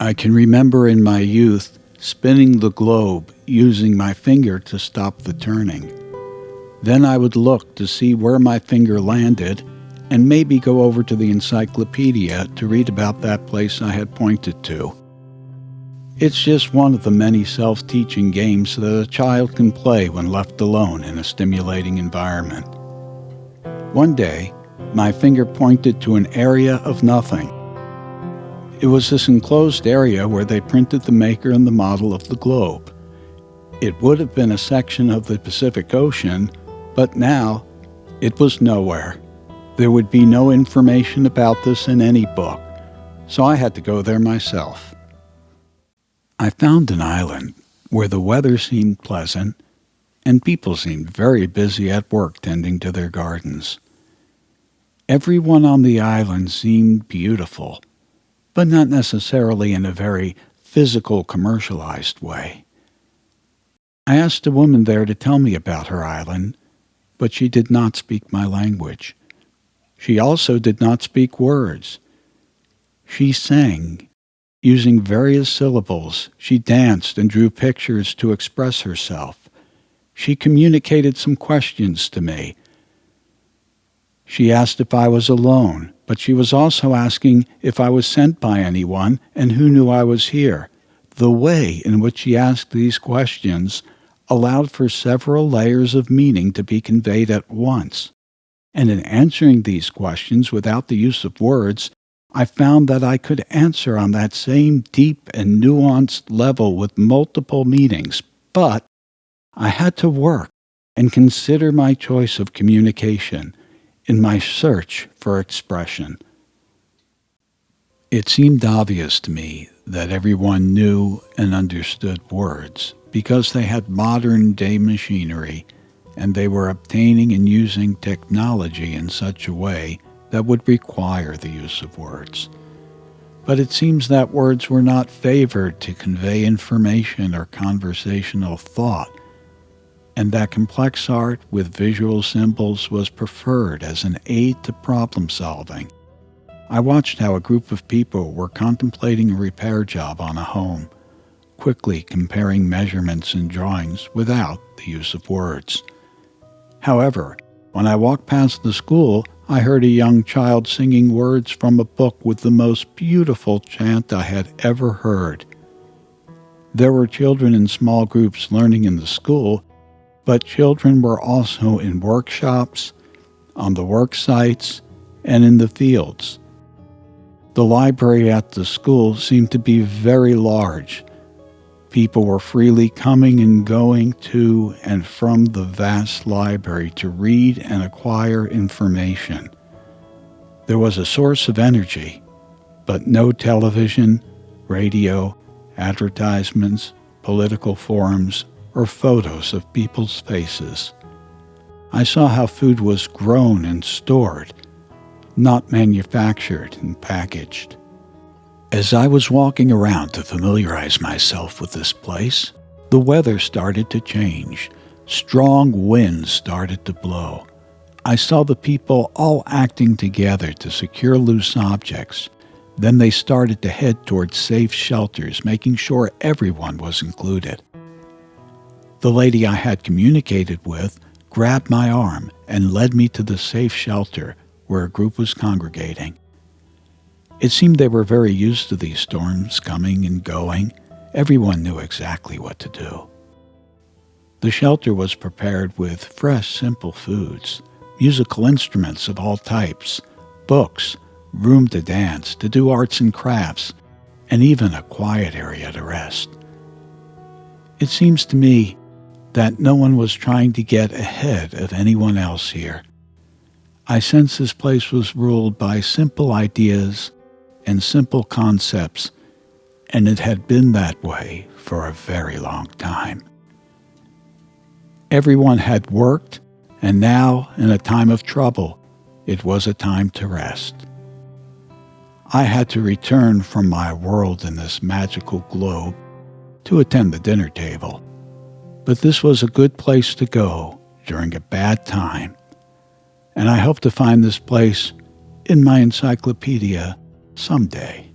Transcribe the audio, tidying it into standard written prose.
I can remember in my youth spinning the globe using my finger to stop the turning. Then I would look to see where my finger landed and maybe go over to the encyclopedia to read about that place I had pointed to. It's just one of the many self-teaching games that a child can play when left alone in a stimulating environment. One day, my finger pointed to an area of nothing. It was this enclosed area where they printed the maker and the model of the globe. It would have been a section of the Pacific Ocean, but now it was nowhere. There would be no information about this in any book, so I had to go there myself. I found an island where the weather seemed pleasant and people seemed very busy at work tending to their gardens. Everyone on the island seemed beautiful, but not necessarily in a very physical, commercialized way. I asked a woman there to tell me about her island, but she did not speak my language. She also did not speak words. She sang. Using various syllables, she danced and drew pictures to express herself. She communicated some questions to me. She asked if I was alone, but she was also asking if I was sent by anyone and who knew I was here. The way in which she asked these questions allowed for several layers of meaning to be conveyed at once. And in answering these questions without the use of words, I found that I could answer on that same deep and nuanced level with multiple meanings, but I had to work and consider my choice of communication in my search for expression. It seemed obvious to me that everyone knew and understood words because they had modern-day machinery and they were obtaining and using technology in such a way that would require the use of words. But it seems that words were not favored to convey information or conversational thought, and that complex art with visual symbols was preferred as an aid to problem solving. I watched how a group of people were contemplating a repair job on a home, quickly comparing measurements and drawings without the use of words. However, when I walked past the school, I heard a young child singing words from a book with the most beautiful chant I had ever heard. There were children in small groups learning in the school, but children were also in workshops, on the work sites, and in the fields. The library at the school seemed to be very large. People were freely coming and going to and from the vast library to read and acquire information. There was a source of energy, but no television, radio, advertisements, political forums, or photos of people's faces. I saw how food was grown and stored, not manufactured and packaged. As I was walking around to familiarize myself with this place, the weather started to change. Strong winds started to blow. I saw the people all acting together to secure loose objects. Then they started to head towards safe shelters, making sure everyone was included. The lady I had communicated with grabbed my arm and led me to the safe shelter where a group was congregating. It seemed they were very used to these storms coming and going. Everyone knew exactly what to do. The shelter was prepared with fresh, simple foods, musical instruments of all types, books, room to dance, to do arts and crafts, and even a quiet area to rest. It seems to me that no one was trying to get ahead of anyone else here. I sense this place was ruled by simple ideas and simple concepts, and it had been that way for a very long time. Everyone had worked, and now, in a time of trouble, it was a time to rest. I had to return from my world in this magical globe to attend the dinner table, but this was a good place to go during a bad time, and I hope to find this place in my encyclopedia someday.